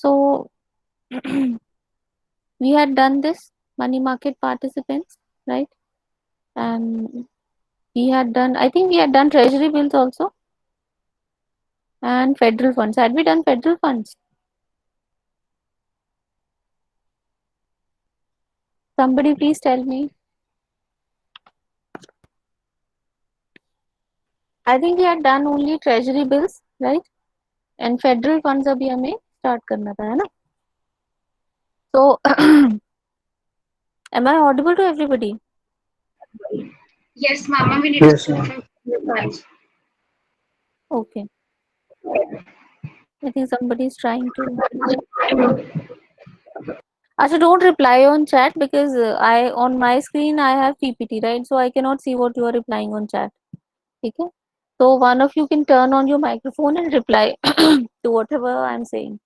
So we had done this money market participants, right? And we had done, I think we had done treasury bills also and federal funds. Had we done federal funds? Somebody please tell me. I think we had done only treasury bills, right? And federal funds अभी हमें start करना था, है ना? So am I audible to everybody? Yes, Mama, we need to Yes, start ma'am. from the funds. Okay. I think somebody is trying to. Asha, don't reply on chat because I on my screen I have PPT, right? So I cannot see what you are replying on chat. Okay? So one of you can turn on your microphone and reply to whatever I'm saying.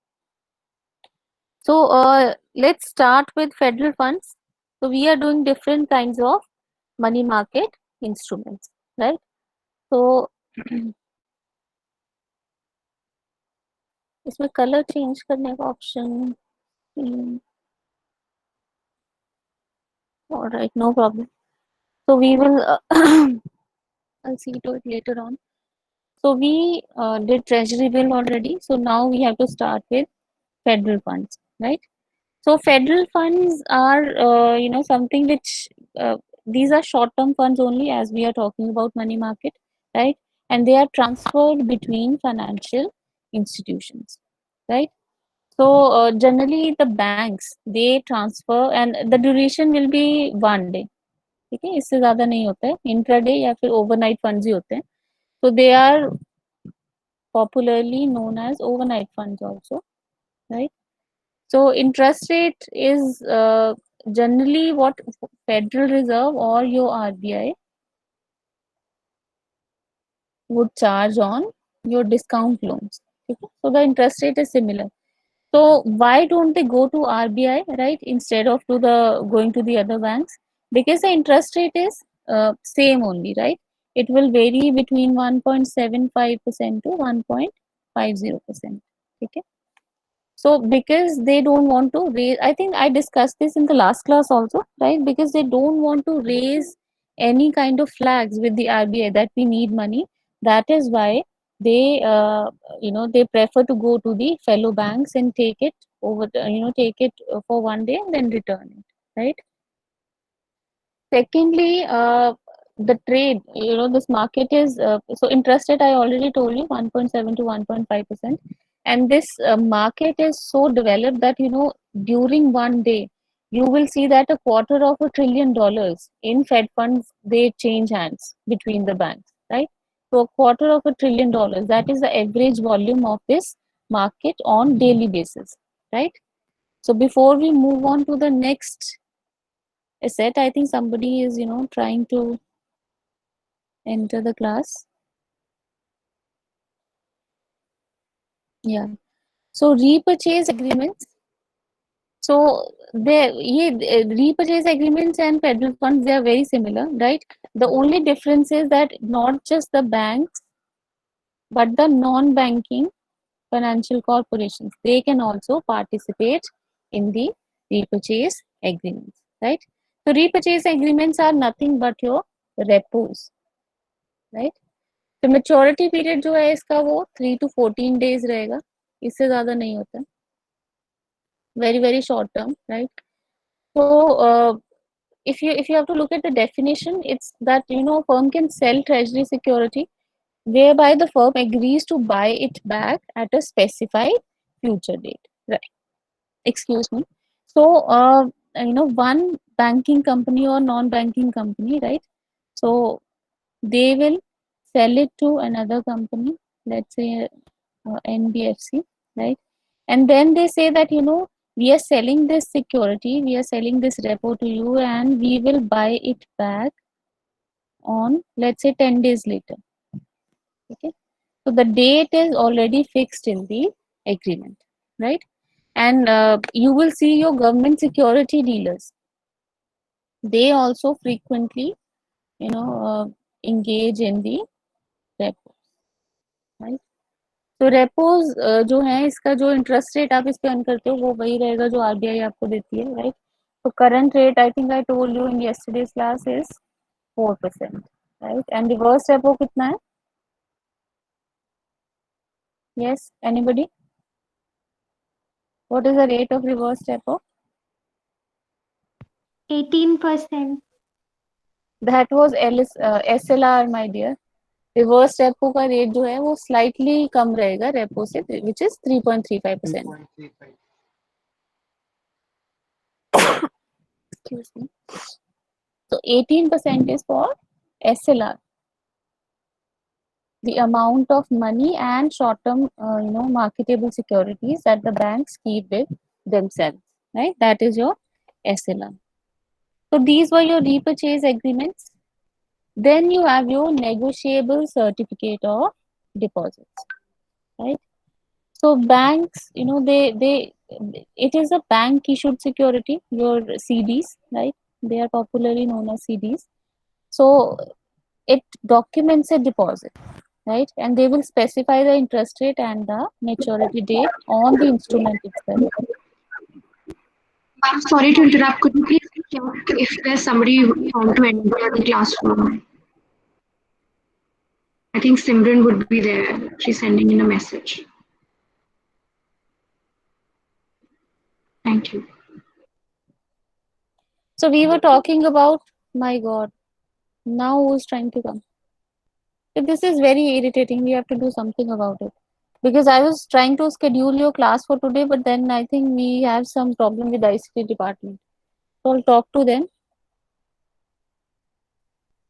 So let's start with federal funds. So we are doing different kinds of money market instruments, right? So इसमें color change करने का option. All right, no problem. So we will. I'll see to it later on. So we did treasury bill already. So now we have to start with federal funds, right? So federal funds are, something which these are short-term funds only, as we are talking about money market, right? And they are transferred between financial institutions, right? So generally the banks they transfer and the duration will be 1 day. ठीक है, इससे ज्यादा नहीं होता है, intraday या फिर overnight funds ही होते हैं. So they are popularly known as overnight funds also, right? So interest rate is generally what Federal Reserve or your RBI would charge on your discount loans. Okay? So the interest rate is similar. So why don't they go to RBI, right, instead of to the going to the other banks? Because the interest rate is same only, right? It will vary between 1.75% to 1.50%. Okay. So because they don't want to raise, I think I discussed this in the last class also, right? Because they don't want to raise any kind of flags with the RBI that we need money. That is why they, they prefer to go to the fellow banks and take it over, take it for 1 day and then return it, right? Secondly, the trade, this market is so interest rate. I already told you 1.7 to 1.5%, and this market is so developed that during 1 day you will see that $250 billion in Fed funds they change hands between the banks, right? So $250 billion, that is the average volume of this market on daily basis, right? So before we move on to the next asset, I think somebody is, trying to enter the class. Yeah. So repurchase agreements. So repurchase agreements and federal funds, they are very similar, right? The only difference is that not just the banks, but the non-banking financial corporations, they can also participate in the repurchase agreements, right? So repurchase agreements are nothing but your repos, right? तो maturity period जो है इसका वो 3 to 14 days रहेगा, इससे ज्यादा नहीं होता, very very short term, right? So if you have to look at the definition, it's that firm can sell treasury security whereby the firm agrees to buy it back at a specified future date, right? Excuse me. So one banking company or non-banking company, right? So they will sell it to another company, let's say NBFC, right? And then they say that we are selling this security, we are selling this repo to you, and we will buy it back on, let's say, 10 days later. Okay, so the date is already fixed in the agreement, right? And you will see your government security dealers, they also frequently engage in the repo, right? तो repos जो है, इसका जो interest rate आप इस पे earn करते हो वो वही रहेगा जो आरबीआई आपको देती है, राइट? तो current rate I think I told you in yesterday's class is 4%, right? And reverse repo कितना है? Yes, anybody? What is the rate of reverse repo? 18%. That was SLR my dear. Reverse repo का rate जो है वो slightly कम रहेगा repo से, which is 3.35%। Excuse me. So 18% is for SLR, the amount of money and short-term, marketable securities that the banks keep with themselves, right? That is your SLR. So these were your repurchase agreements. Then you have your negotiable certificate of deposits, right? So banks, it is a bank issued security, your CDs, right? They are popularly known as CDs. So it documents a deposit, right? And they will specify the interest rate and the maturity date on the instrument itself. I'm sorry to interrupt. Could you please check if there's somebody who want to enter the classroom? I think Simran would be there. She's sending in a message. Thank you. So we were talking about, my God, now who's trying to come? So this is very irritating. We have to do something about it. Because I was trying to schedule your class for today, but then I think we have some problem with the ICT department. So I'll talk to them.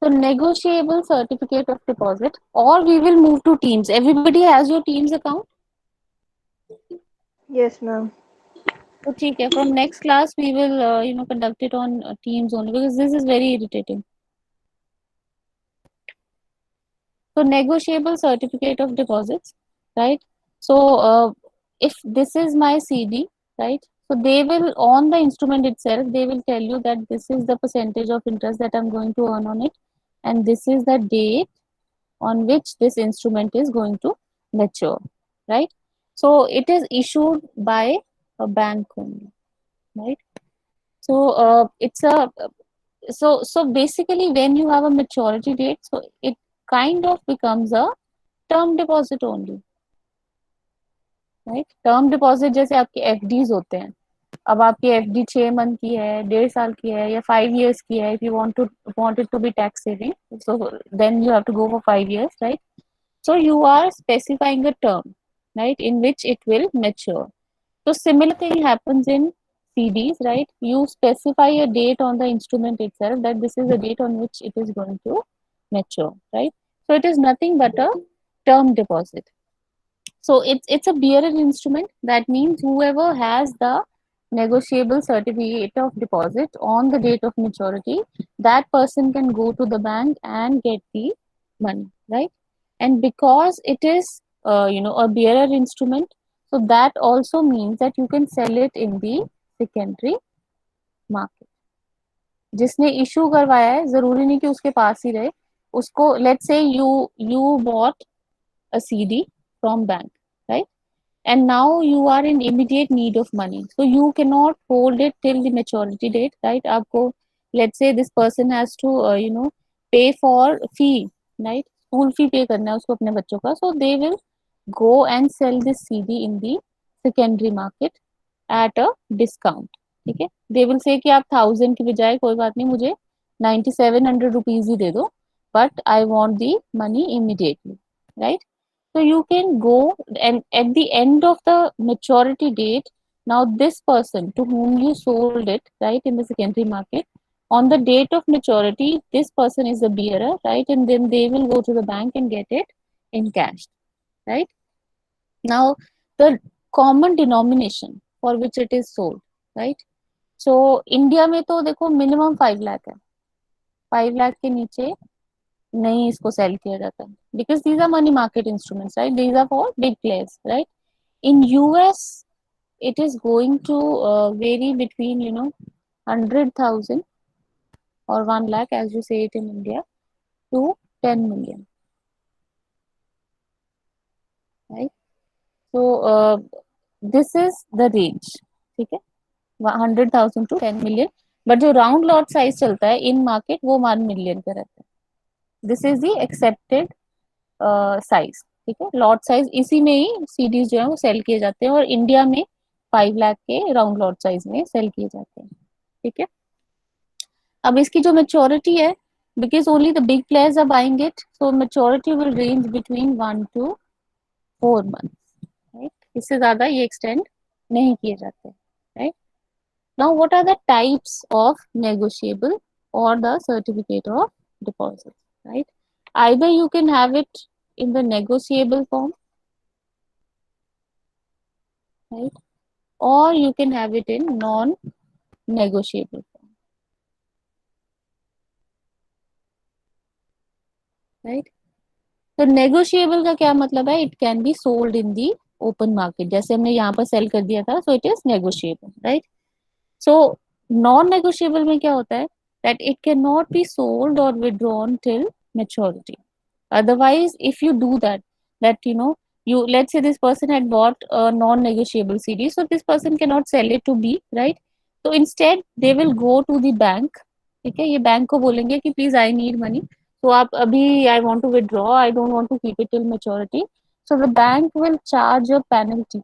So negotiable certificate of deposit, or we will move to Teams. Everybody has your Teams account? Yes, ma'am. So ठीक है, from next class we will conduct it on Teams only, because this is very irritating. So negotiable certificate of deposits, right? So if this is my CD, right? So they will, on the instrument itself, they will tell you that this is the percentage of interest that I'm going to earn on it, and this is the date on which this instrument is going to mature, right? So it is issued by a bank only, right? So it's a so basically when you have a maturity date, so it kind of becomes a term deposit only, right? Term deposit जैसे आपके FDs होते हैं, अब आपकी FD 6 month की है, 1.5 साल की है, या 5 years की है, if you want it to be tax saving, so then you have to go for 5 years, right? So you are specifying a term, right, in which it will mature. So similar thing happens in CDs, right? You specify a date on the instrument itself, that this is the date on which it is going to mature, right? So it is nothing but a term deposit. So it's a bearer instrument. That means whoever has the negotiable certificate of deposit on the date of maturity, that person can go to the bank and get the money, right? And because it is a bearer instrument, so that also means that you can sell it in the secondary market. जिसने issue करवाया है, जरूरी नहीं कि उसके पास ही रहे, उसको, let's say you bought a CD from bank, right? And now you are in immediate need of money, so you cannot hold it till the maturity date, right? आपको, let's say this person has to pay for fee, right? School fee pay करना है उसको अपने बच्चों का, so they will go and sell this CD in the secondary market at a discount. ठीक है, they will say कि आप 1000 की बजाय कोई बात नहीं, मुझे 9700 rupees ही दे दो, but I want the money immediately, right? So you can go, and at the end of the maturity date, now this person to whom you sold it, right, in the secondary market, on the date of maturity, this person is the bearer, right? And then they will go to the bank and get it in cash, right? Now the common denomination for which it is sold, right? So India में तो देखो minimum 5 lakh है, 5 lakh के नीचे नहीं इसको cell किया जाता, because these are money market instruments, right? These are for big players, right? In US it is going to vary between 100,000 or 1 lakh, as you say it in India, to 10 million, right? So this is the range, ठीक है, 100,000 to 10 million. But जो round lot size चलता है इन market वो 1 million का रहता है. This is the accepted size. ठीक है, लॉट साइज इसी में ही सीडीज जो है वो सेल किए जाते हैं और इंडिया में 5 लाख के राउंड लॉट साइज में सेल किए जाते हैं. ठीक है, अब इसकी जो मेच्योरिटी है, because only the big players are buying it, so maturity will range between 1 to 4 months. Right, इससे ज्यादा ये एक्सटेंड नहीं किए जाते. Right, now what are the types of negotiable और the certificate of deposit. Right, either you can have it in the negotiable form, right, or you can have it in non negotiable form. Right, तो negotiable का क्या मतलब है? It can be sold in the open market. जैसे हमने यहाँ पर cell कर दिया था, so it is negotiable. Right, so non negotiable में क्या होता है? That it cannot be sold or withdrawn till maturity. Otherwise, if you do that, you, let's say this person had bought a non-negotiable CD, so this person cannot sell it to B, right? So instead, they will go to the bank. ठीक है, ये bank को बोलेंगे कि please I need money, तो आप अभी I want to withdraw, I don't want to keep it till maturity, so the bank will charge a penalty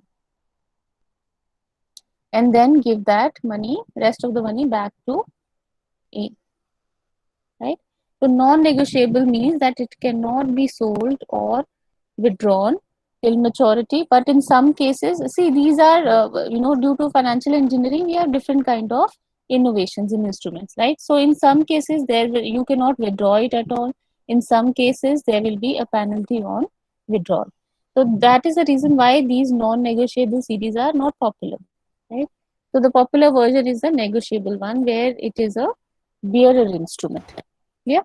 and then give that money, rest of the money back to A. Right, so non-negotiable means that it cannot be sold or withdrawn till maturity. But in some cases, see, these are due to financial engineering, we have different kind of innovations in instruments, right? So in some cases you cannot withdraw it at all. In some cases there will be a penalty on withdrawal. So that is the reason why these non-negotiable CDs are not popular, right? So the popular version is the negotiable one, where it is a bearer instrument. Yeah.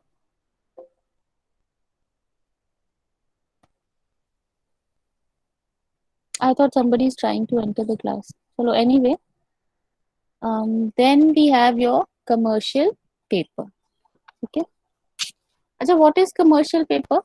I thought somebody is trying to enter the class. So anyway, then we have your commercial paper. Okay. Achha, what is commercial paper?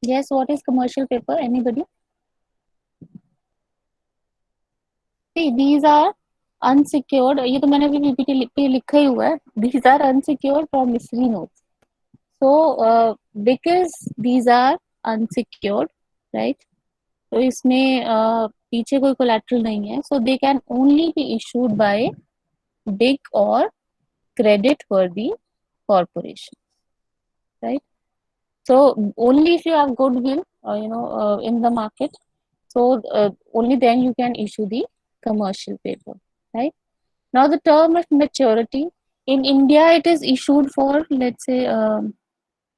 Yes, what is commercial paper? Anybody? See, these are unsecured. ये तो मैंने अभी PPT पे लिखा ही हुआ है. These are unsecured promissory notes. So because these are unsecured, right? तो इसमें पीछे कोई collateral नहीं है. So they can only be issued by big or credit worthy corporation, right? So only if you have goodwill, in the market, so only then you can issue the commercial paper, right? Now the term of maturity in India, it is issued for, let's say,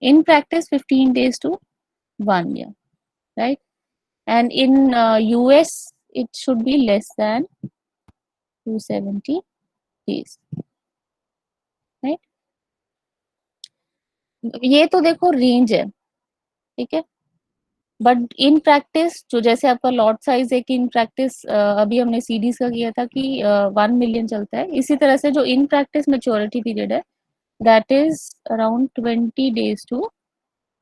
in practice 15 days to 1 year, right? And in US, it should be less than 270 days, right? ये तो देखो range है, ठीक है, but in practice जो जैसे आपका lot size है कि इन प्रैक्टिस अभी हमने सीडीज का किया था कि 1 मिलियन चलता है, इसी तरह से जो इन प्रैक्टिस मेच्योरिटी पीरियड है that is around 20 days to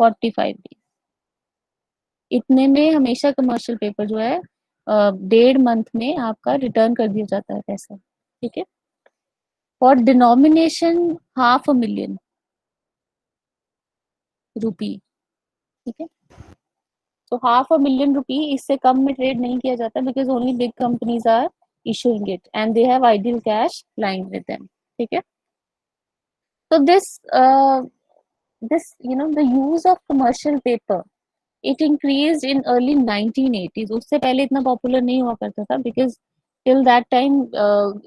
45 days. इतने में हमेशा कमर्शियल पेपर जो है 1.5 month में आपका रिटर्न कर दिया जाता है पैसा. ठीक है, फॉर डिनोमिनेशन 500,000 रुपी. ठीक है, तो 500,000 रुपी इससे कम में ट्रेड नहीं किया जाता, because only big companies are issuing it and they have ideal cash lying with them. ठीक है, so this the use of commercial paper, it increased in early 1980s. उससे पहले इतना पॉपुलर नहीं हुआ करता था, because till that time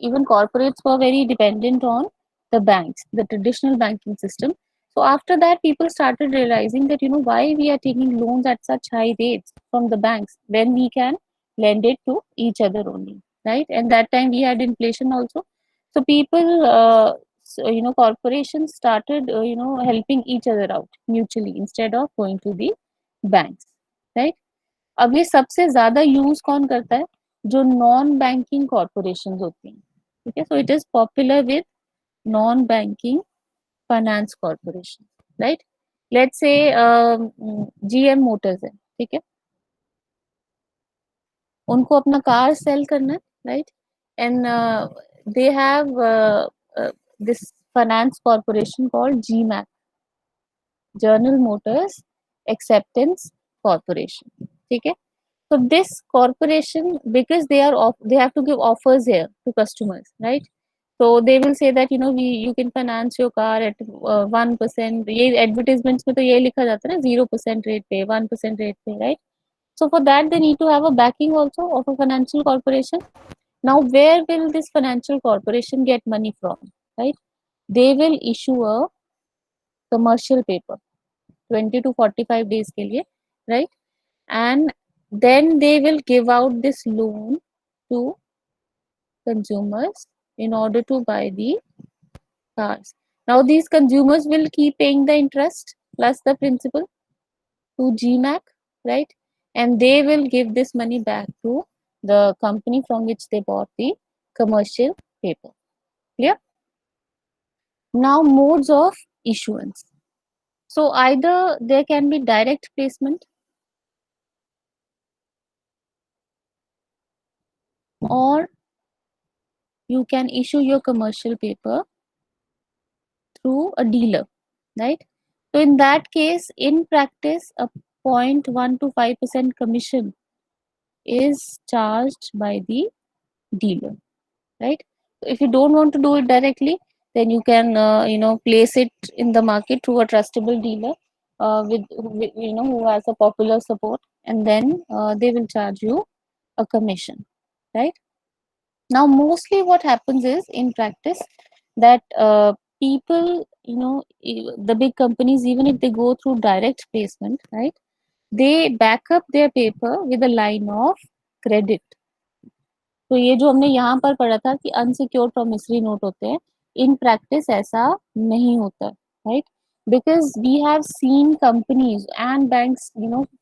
even corporates were very dependent on the banks, the traditional banking system. So after that, people started realizing that why we are taking loans at such high rates from the banks when we can lend it to each other only, right? And that time we had inflation also. So people corporations started helping each other out mutually instead of going to the banks, right? अब ये सबसे ज्यादा use कौन करता है? जो non banking corporation होती हैं, ठीक है. So it is popular with non banking finance corporation, right. Let's say GM motors है, ठीक है, उनको अपना कार सेल करना है, right. And they have this finance corporation called GMAC, general motors acceptance corporation, ठीक है. So this corporation, because they have to give offers here to customers, right? So they will say that you can finance your car at 1%. ये advertisements में तो ये लिखा जाता है ना, 0% rate पे, 1% rate पे, right? So for that they need to have a backing also of a financial corporation. Now where will this financial corporation get money from, right? They will issue a commercial paper 20 to 45 days के लिए, right? And then they will give out this loan to consumers in order to buy the cars. Now these consumers will keep paying the interest plus the principal to GMAC, right? And they will give this money back to the company from which they bought the commercial paper. Clear? Now modes of issuance. So either there can be direct placement, or you can issue your commercial paper through a dealer, right? So in that case, in practice, a 0.1 to 5% commission is charged by the dealer, right? So if you don't want to do it directly, then you can place it in the market through a trustable dealer with who has a popular support, and then they will charge you a commission, right? Now mostly what happens is in practice that people, the big companies, even if they go through direct placement, right, they back up their paper with a line of credit. तो ये जो हमने यहाँ पर पढ़ा था कि unsecured promissory note होते हैं, इन प्रैक्टिस ऐसा नहीं होता, right. Because we have seen companies and banks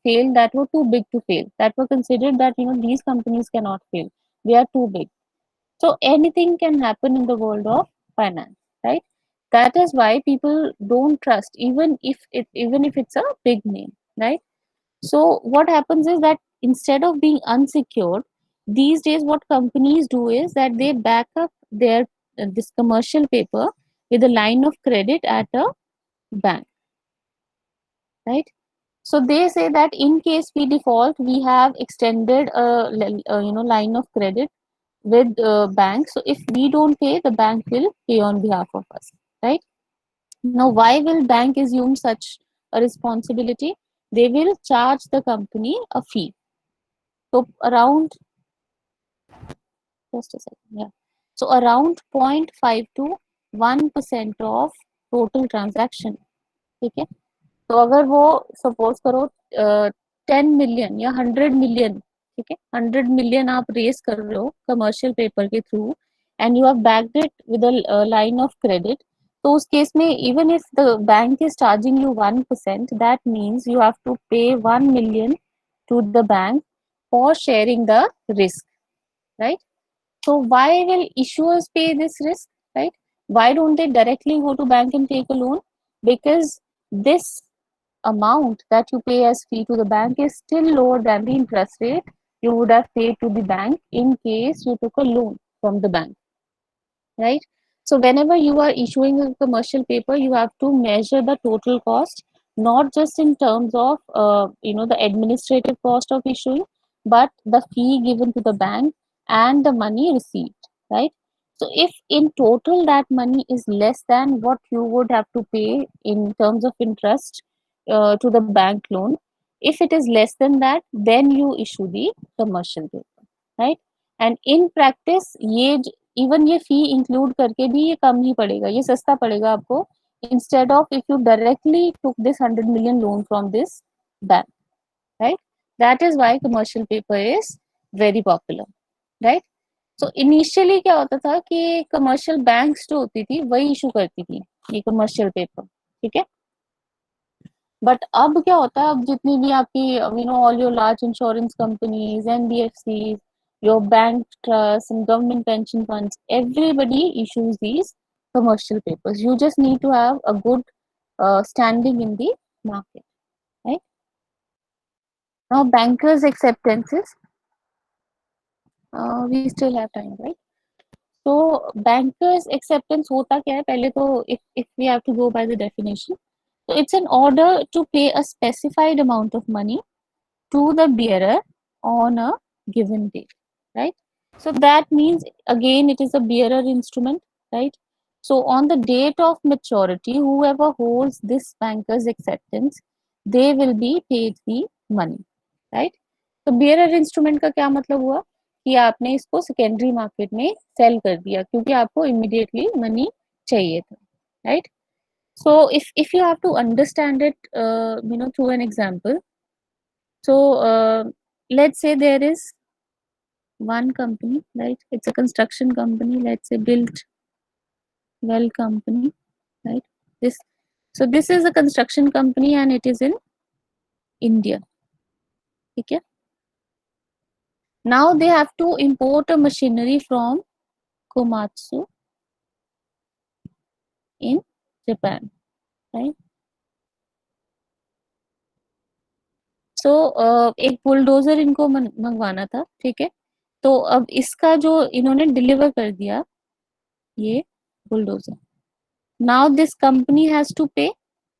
fail that were too big to fail, that were considered that these companies cannot fail, they are too big. So anything can happen in the world of finance, right? That is why people don't trust, even if it's a big name, right? So what happens is that instead of being unsecured, these days what companies do is that they back up their this commercial paper with a line of credit at a bank, right? So they say that in case we default, we have extended a line of credit with bank. So if we don't pay, the bank will pay on behalf of us, right? Now, why will bank assume such a responsibility? They will charge the company a fee. So around, just a second, yeah. So around 0.5 to 1% of total transaction, ठीक है. तो अगर वो suppose करो 10 million या 100 million, ठीक है, 100 million आप रेस कर रहे हो कमर्शियल पेपर के through, and you have backed it with a line of credit, तो उस केस में even if the bank is charging you 1%, that means you have to pay 1 million to the bank for sharing the risk, right? So why will issuers pay this risk, right? Why don't they directly go to bank and take a loan? Because this amount that you pay as fee to the bank is still lower than the interest rate you would have paid to the bank in case you took a loan from the bank, right? So whenever you are issuing a commercial paper, you have to measure the total cost, not just in terms of the administrative cost of issuing, but the fee given to the bank and the money received, right? So if in total that money is less than what you would have to pay in terms of interest to the bank loan, if it is less than that, then you issue the commercial paper, right? And in practice, even ये फी include करके भी ये कम ही पड़ेगा, ये सस्ता पड़ेगा आपको, instead of if you directly took this 100 million loan from this bank, right. That is why commercial paper is very popular, right. So initially क्या होता था कि कमर्शियल बैंक्स जो होती थी वही इशू करती थी ये कमर्शियल पेपर, ठीक है. बट अब क्या होता है, अब जितनी भी आपकी all your large insurance companies, NBFC, your bank trusts and government pension funds, everybody issues these commercial papers. You just need to have a good standing in the market, right? Now, bankers' acceptances, we still have time, right? So, bankers' acceptance होता क्या है? पहले तो if we have to go by the definition, so it's an order to pay a specified amount of money to the bearer on a given date, right? So that means again it is a bearer instrument, right? So on the date of maturity, whoever holds this banker's acceptance, they will be paid the money, right? तो bearer instrument का क्या मतलब हुआ कि आपने इसको secondary market में sell कर दिया क्योंकि आपको immediately money चाहिए था, right? So if you have to understand it, through an example. So let's say there is one company, right? It's a construction company. Let's say Built Well company, right? This so this is a construction company and it is in India. Okay. Now they have to import a machinery from Komatsu in Japan, right? So एक bulldozer इनको मंगवाना था, ठीक है? तो अब इसका जो इन्होंने डिलीवर कर दिया ये bulldozer. Now this company has to pay,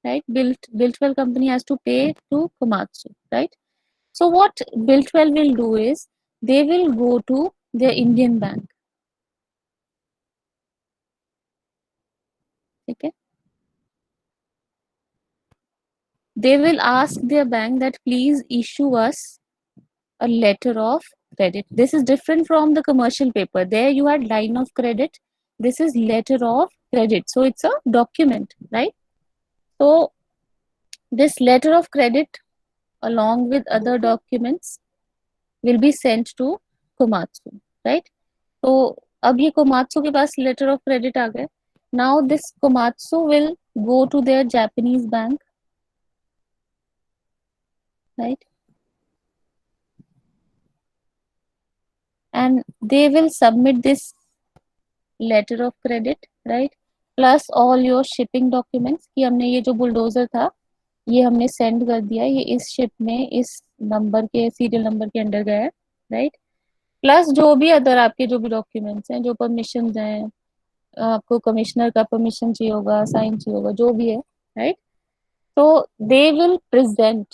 right? Builtwell company has to pay to Komatsu, right? So what Builtwell will do is they will go to their Indian bank. Okay. They will ask their bank that please issue us a letter of credit. This is different from the commercial paper. There you had line of credit. This is letter of credit. So it's a document, right? So this letter of credit along with other documents will be sent to Komatsu, right? तो अब ये Komatsu के पास letter of credit आ गया. Now this Komatsu will go to their Japanese bank, right? And they will submit this letter of credit, right? Plus all your shipping documents कि हमने ये जो bulldozer था ये हमने send कर दिया, ये इस ship में इस नंबर के serial नंबर के अंडर गया है, right? प्लस जो भी अदर आपके जो भी डॉक्यूमेंट्स हैं, जो परमिशन हैं, आपको कमिश्नर का परमिशन चाहिए होगा, साइन चाहिए होगा, जो भी है, राइट? तो they will present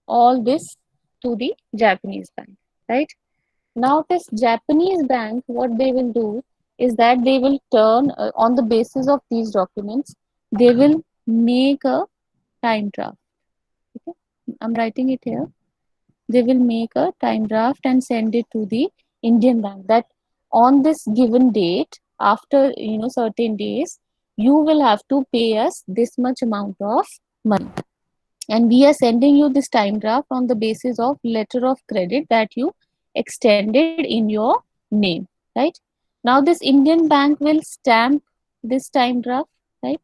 all this to the Japanese bank, right? Now this Japanese bank, what they will do is that they will turn on the basis of these documents, they will make a time draft. Okay, I'm writing it here. They will make a time draft and send it to the Indian bank that on this given date, after certain days, you will have to pay us this much amount of money. And we are sending you this time draft on the basis of letter of credit that you extended in your name, right? Now this Indian bank will stamp this time draft, right?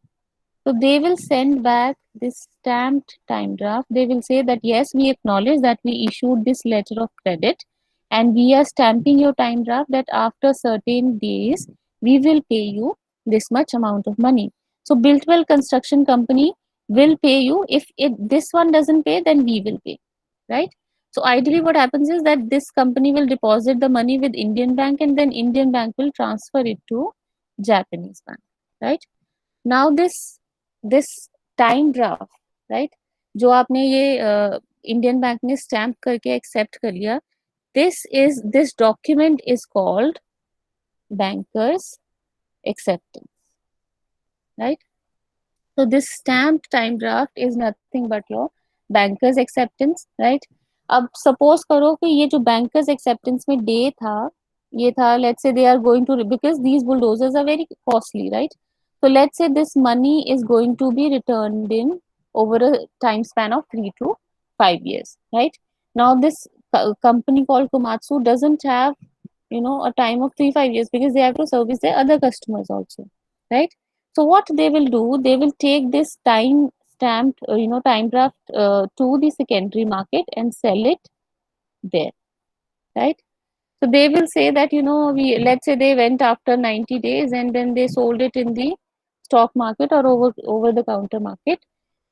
So they will send back this stamped time draft. They will say that yes, we acknowledge that we issued this letter of credit and we are stamping your time draft that after certain days we will pay you this much amount of money. So Builtwell Construction Company will pay you. If this one doesn't pay, then we will pay, right? So ideally what happens is that this company will deposit the money with Indian bank and then Indian bank will transfer it to Japanese bank, right? Now this time draft, right, जो आपने ये Indian bank ने stamp करके accept कर लिया, this document is called banker's acceptance, right? So this stamped time draft is nothing but your banker's acceptance, right? अब suppose करो कि ये जो banker's acceptance में day था, ये था, let's say they are going to, because these bulldozers are very costly, right? So let's say this money is going to be returned in over a time span of 3 to 5 years, right? Now this company called Komatsu doesn't have, a time of 3-5 years because they have to service their other customers also, right? So what they will do, they will take this time stamped, time draft to the secondary market and sell it there. right? So they will say that, we, let's say they went after 90 days and then they sold it in the stock market or over the counter market.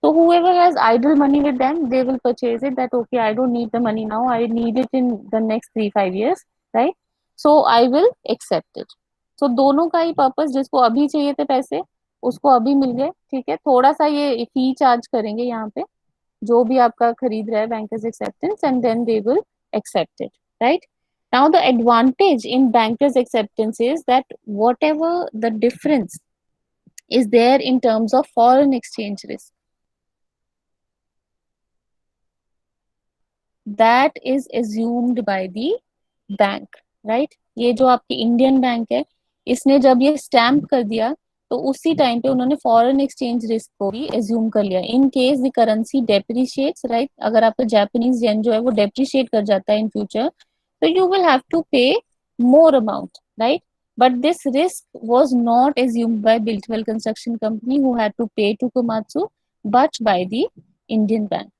So whoever has idle money with them, they will purchase it, that okay, I don't need the money now, I need it in the next 3-5 years, right? So I will accept it. So दोनों का ही purpose, जिसको अभी चाहिए थे पैसे, उसको अभी मिल गए, ठीक है, थोड़ा सा ये फी चार्ज करेंगे यहाँ पे, जो भी आपका खरीद रहा है, bankers acceptance, and then they will accept it, right? Now the advantage in bankers acceptance is that whatever the difference is there in terms of foreign exchange risk, that is assumed by the bank, right? ये जो आपकी Indian bank है, इसने जब ये stamp कर दिया, तो उसी टाइम पे उन्होंने फॉरेन एक्सचेंज रिस्क को भी एज्यूम कर लिया, in case the currency depreciates, right? अगर आपका जापानीज येन जो है वो डेप्रिशिएट कर जाता है इन फ्यूचर, तो यू विल हैव टू पे more amount, right? But this risk was not assumed by Builtwell Construction Company, who had to pay to Komatsu, but by the Indian bank.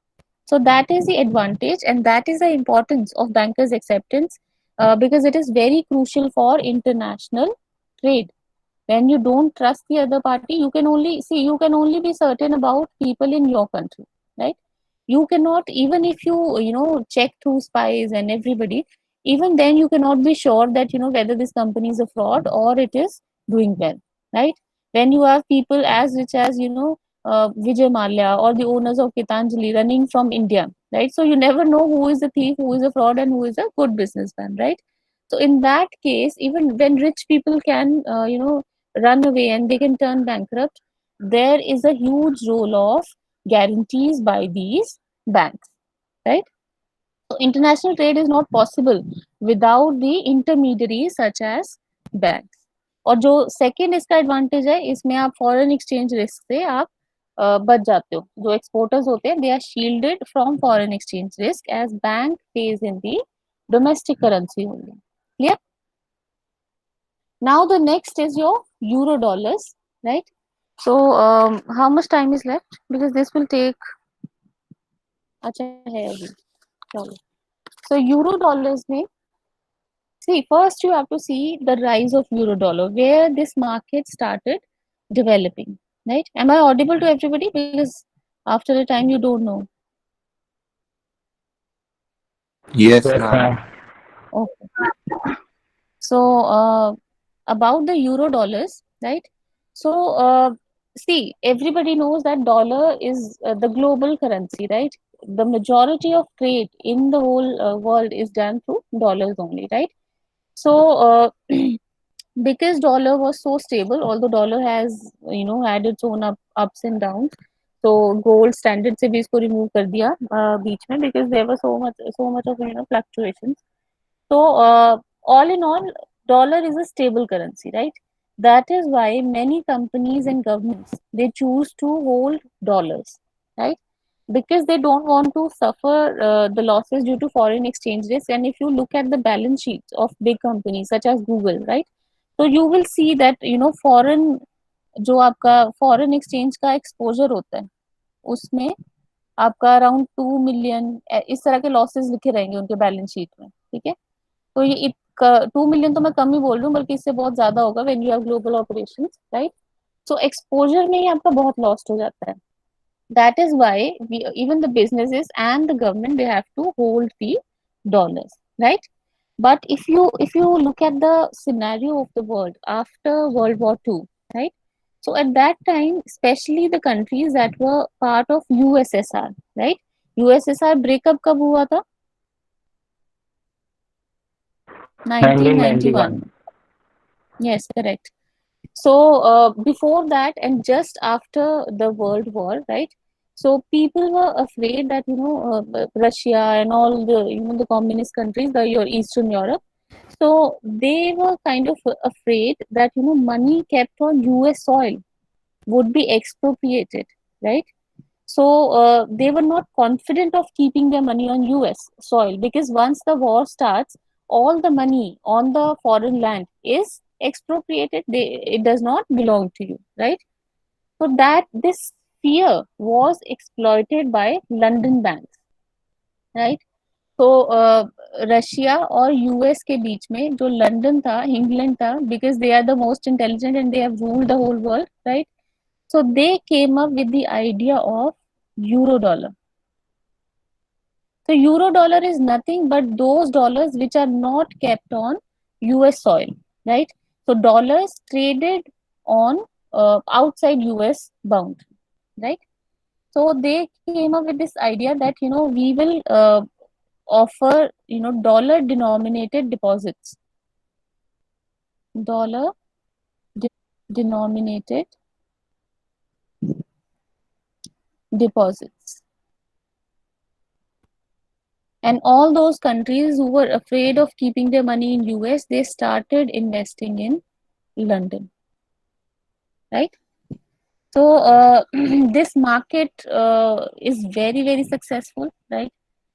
So that is the advantage, and that is the importance of bankers acceptance, because it is very crucial for international trade. When you don't trust the other party, you can only be certain about people in your country, right? You cannot, even if you check through spies and everybody, even then you cannot be sure that whether this company is a fraud or it is doing well, right? When you have people as rich as Vijay Mallya or the owners of Gitanjali running from India, right? So you never know who is a thief, who is a fraud, and who is a good businessman, right? So in that case, even when rich people can run away and they can turn bankrupt, there is a huge role of guarantees by these banks, right? So international trade is not possible without the intermediaries such as banks. और जो second इसका advantage है, इसमें आप foreign exchange risk से आप बच जाते हो। जो एक्सपोर्टर्स होते हैं, they are shielded from foreign exchange risk as bank pays in the domestic currency only. Clear? Now the next is your euro dollars, right? So how much time is left? Because this will take, अच्छा है अभी, चलो। So euro dollars में, see, first you have to see the rise of euro dollar, where this market started developing, right? Am I audible to everybody? Because after a time you don't know. Yes, Yes, ma'am. ma'am. Okay. So about the euro dollars, right? So see, everybody knows that dollar is the global currency, right? The majority of trade in the whole world is done through dollars only, right? So because dollar was so stable, although dollar has had its own ups and downs, so gold standard से भी इसको remove कर दिया बीच में, because there was so much of fluctuations. So all in all, dollar is a stable currency, right? That is why many companies and governments, they choose to hold dollars, right? Because they don't want to suffer the losses due to foreign exchange risk. And if you look at the balance sheets of big companies such as Google, right? So you will see that foreign, जो आपका foreign exchange का exposure होता है, उसमें आपका around 2 million इस तरह के लॉसेस लिखे रहेंगे उनके बैलेंस शीट में, ठीक है? तो ये 2 मिलियन तो मैं कम ही बोल रही हूँ, बल्कि इससे बहुत ज्यादा होगा when you have global operations, right? So exposure में ही आपका बहुत लॉस्ट हो जाता है। That is why even the businesses and the government, they have to hold the dollars, right? But if you look at the scenario of the world after World War II, right? So at that time, especially the countries that were part of USSR, right? USSR breakup कब हुआ था? 1991. 1991. Yes, correct. So before that and just after the World War, right? So people were afraid that Russia and all the communist countries, your Eastern Europe, so they were kind of afraid that money kept on US soil would be expropriated, right? So they were not confident of keeping their money on US soil, because once the war starts, all the money on the foreign land is expropriated. It does not belong to you, right? So that this fear was exploited by London banks, right? तो Russia और US के बीच में जो London था, England था, because they are the most intelligent and they have ruled the whole world, right? So they came up with the idea of euro dollar. So euro dollar is nothing but those dollars which are not kept on US soil, right? So dollars traded on outside US boundary, right? So they came up with this idea that we will offer dollar denominated deposits, dollar denominated deposits. And all those countries who were afraid of keeping their money in US, they started investing in London, right? So this market is very, very successful, right?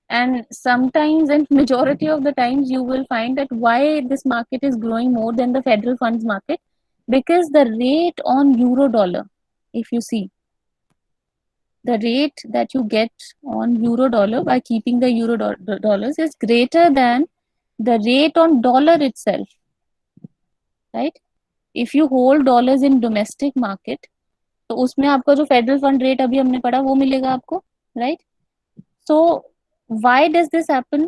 And sometimes, and majority of the times, you will find that why this market is growing more than the federal funds market, because the rate on euro dollar, if you see, the rate that you get on euro dollar by keeping the dollars is greater than the rate on dollar itself, right? If you hold dollars in domestic market, तो उसमें आपका जो federal fund rate अभी हमने पढ़ा वो मिलेगा आपको, right? So why does this happen?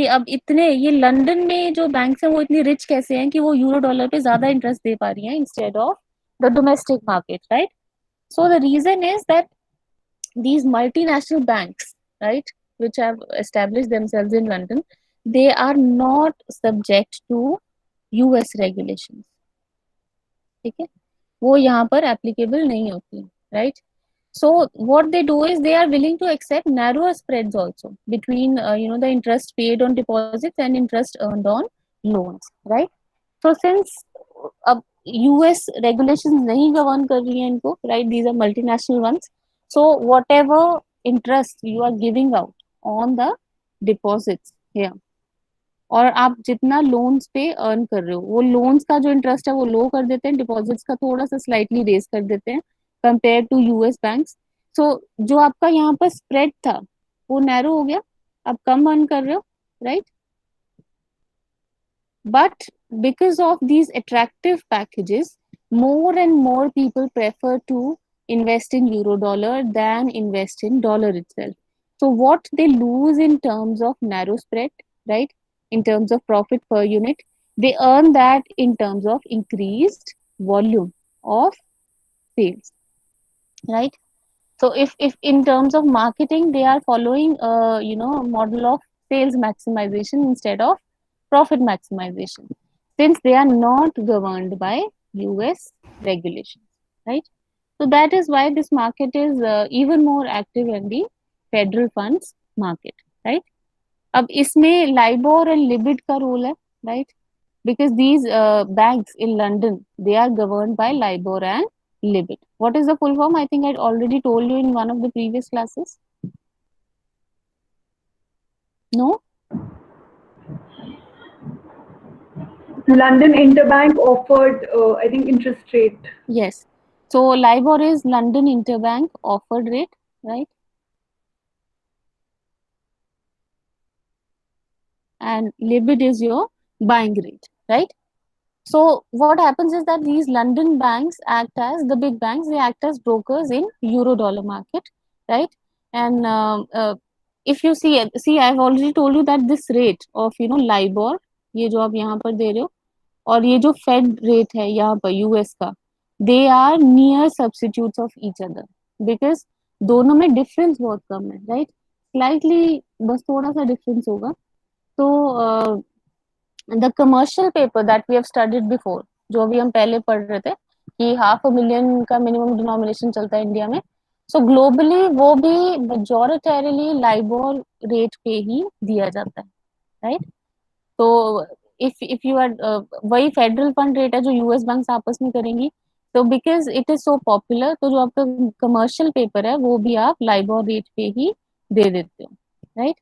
अब इतने ये लंदन में जो बैंक्स हैं वो इतनी रिच कैसे हैं कि वो यूरो डॉलर पे ज्यादा इंटरेस्ट दे पा रही हैं instead of the domestic market, right? So the reason is that these multinational banks, right, which have established themselves in London, they are not subject to US regulations. ठीक है, वो यहाँ पर applicable नहीं होती, right? So what they do is they are willing to accept narrower spreads also between the interest paid on deposits and interest earned on loans, right? So since अब US regulations नहीं govern कर रही हैं इनको, right? These are multinational ones. So whatever interest you are giving out on the deposits here, और आप जितना loans पे अर्न कर रहे हो, वो लोन्स का जो इंटरेस्ट है वो लो कर देते हैं, डिपॉजिट्स का थोड़ा सा स्लाइटली रेस कर देते हैं कंपेयर टू यूएस बैंक्स. सो जो आपका यहाँ पर स्प्रेड था वो नैरो हो गया, आप कम अर्न कर रहे हो, right? But because of these attractive packages, more and more people prefer to invest in euro dollar than invest in dollar itself. So what they lose in terms of narrow spread, right? In terms of profit per unit, they earn that in terms of increased volume of sales, right? So if in terms of marketing they are following model of sales maximization instead of profit maximization, since they are not governed by US regulations, right? So that is why this market is even more active in the federal funds market, right? अब इसमें LIBOR and लिबिड का role है, right? Because these banks in London, they are governed by LIBOR and libid. What is the full form? I think I already told you in one of the previous classes. No? London Interbank offered, I think, interest rate. Yes. So LIBOR is London Interbank offered rate, right? And libid is your buying rate, right? So what happens is that these London banks act as the big banks. They act as brokers in euro dollar market, right? And if you see, I've already told you that this rate of LIBOR, ये जो आप यहाँ पर दे रहे हो, और ये जो फेड रेट है यहाँ पर यूएस का, they are near substitutes of each other, because दोनों में डिफरेंस बहुत कम है, राइट? स्लाइटली बस थोड़ा सा डिफरेंस होगा. तो the commercial paper that we have studied before, जो भी हम पहले पढ़ रहे थे कि 500,000 का मिनिमम डिनोमिनेशन चलता है इंडिया में, सो ग्लोबली वो भी मेजोरिटरीली लाइबोर रेट पे ही दिया जाता है, राइट? तो इफ यू आर वही फेडरल फंड रेट है जो यूएस बैंक्स आपस में करेंगी, तो because it is so popular, तो जो आपका कमर्शियल पेपर है वो भी आप लाइबोर रेट पे ही दे देते हो, राइट?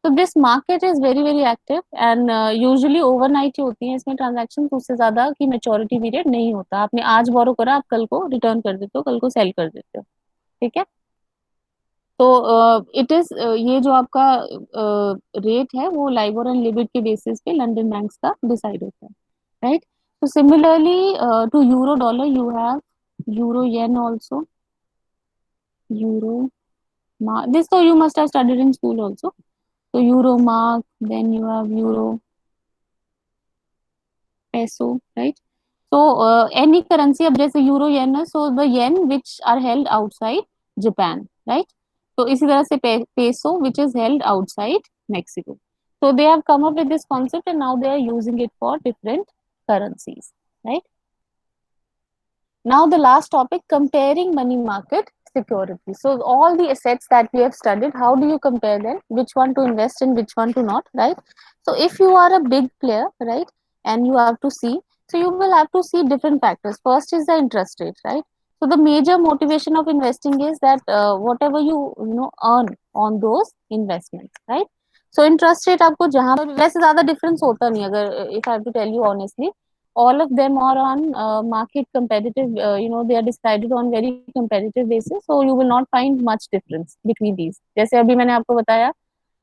तो this market is very very active and usually overnight ही होती है इसमें ट्रांजैक्शन, उससे ज्यादा की मैच्योरिटी पीरियड नहीं होता. आपने आज बोरो करा, आप कल को रिटर्न कर देते हो, कल को सेल कर देते हो, ठीक है? तो इट इज ये जो आपका रेट है वो लाइबोर एंड लिबिट के बेसिस पे लंदन बैंक्स का डिसाइड होता है, right? So similarly to euro dollar you have euro yen also, euro mark, this so you must have studied in school also. So euro mark, then you have euro peso, right? So any currency अब जैसे euro yen है, so the yen which are held outside Japan, right? तो इसी तरह से peso which is held outside Mexico. So they have come up with this concept and now they are using it for different currencies, right? Now the last topic, comparing money market securities. So all the assets that we have studied, how do you compare them? Which one to invest in, which one to not, right? So if you are a big player, right, and you have to see, so you will have to see different factors. First is the interest rate, right? So the major motivation of investing is that whatever you earn on those investments, right? So interest rate आपको जहाँ पर वैसे ज़्यादा difference होता नहीं, अगर if I have to tell you honestly, all of them are on market competitive, they are decided on very competitive basis, so you will not find much difference between these. जैसे अभी मैंने आपको बताया,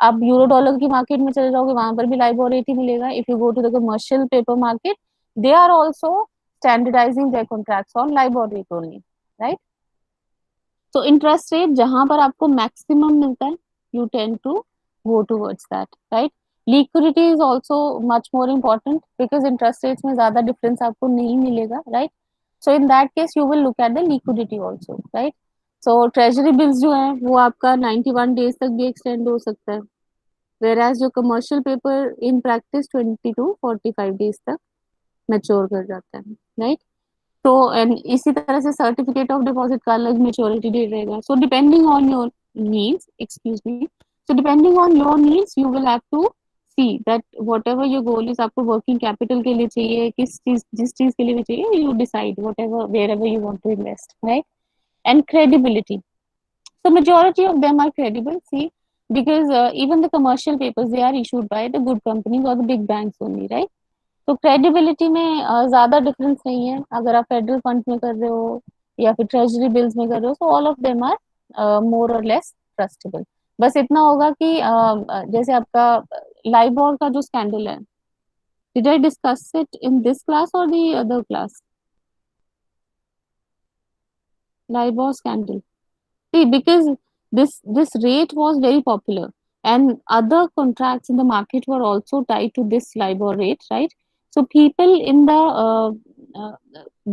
आप euro dollar की market में चले जाओगे वहां पर भी लाइबोर रेट ही मिलेगा. If you go to the commercial paper market, they are also standardising their contracts on LIBOR rate only, right? तो इंटरेस्ट रेट जहां पर आपको मैक्सिमम मिलता है, you tend to go towards that, right? Liquidity is also much more important because interest rates में ज्यादा difference आपको नहीं मिलेगा, right? So in that case you will look at the liquidity also, right? So treasury bills जो है वो आपका 91 days तक भी एक्सटेंड हो सकता है, वेर एज जो commercial paper in practice 20 to 45 days तक मेच्योर कर जाता है, राइट? तो एंड इसी तरह से सर्टिफिकेट ऑफ डिपॉजिट का अलग मेच्योरिटी डेट रहेगा. So depending on your needs, excuse me, so depending on your needs you will have to see that whatever your goal is, आपको वर्किंग कैपिटल के लिए चाहिए, जिस चीज के लिए भी चाहिए, you decide whatever wherever you want to invest, right? And credibility, so majority of them are credible, see, because even the commercial papers, they are issued by the good companies or the big banks only, right? तो credibility में ज्यादा difference नहीं है, अगर आप federal fund में कर रहे हो या फिर ट्रेजरी बिल्स में कर रहे हो, so all of them are more or less trustable. बस इतना होगा कि जैसे आपका लाइबोर का जो स्कैंडल है, did I discuss it in this class और the other class? LIBOR scandal. See, because this rate was very popular, and other contracts in the market were also tied to this LIBOR rate, right? So people in the uh,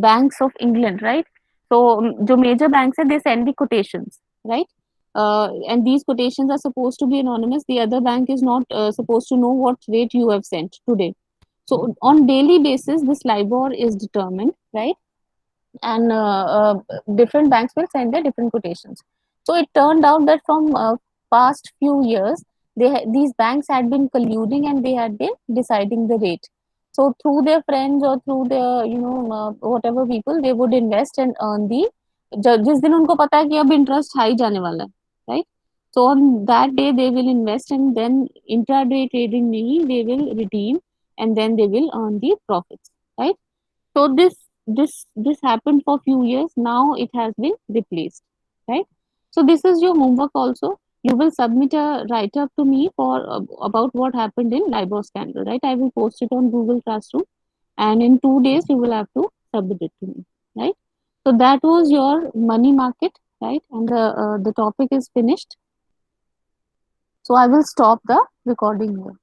banks of England, right? So जो major banks are, they send the quotations, right? And these quotations are supposed to be anonymous. The other bank is not supposed to know what rate you have sent today. So on daily basis, this LIBOR is determined, right? And different banks will send their different quotations. So it turned out that from past few years, these banks had been colluding and they had been deciding the rate. So through their friends or through their whatever people, they would invest and earn the, जिस दिन उनको पता है कि अब interest high जाने वाला है, right? So on that day they will invest and then intraday trading में ही they will redeem and then they will earn the profits, right? So this happened for few years. Now it has been replaced, right? So this is your homework also. You will submit a write up to me for about what happened in LIBOR scandal, right? I will post it on Google Classroom, and in 2 days you will have to submit it to me, right? So that was your money market, right? And the topic is finished. So I will stop the recording here.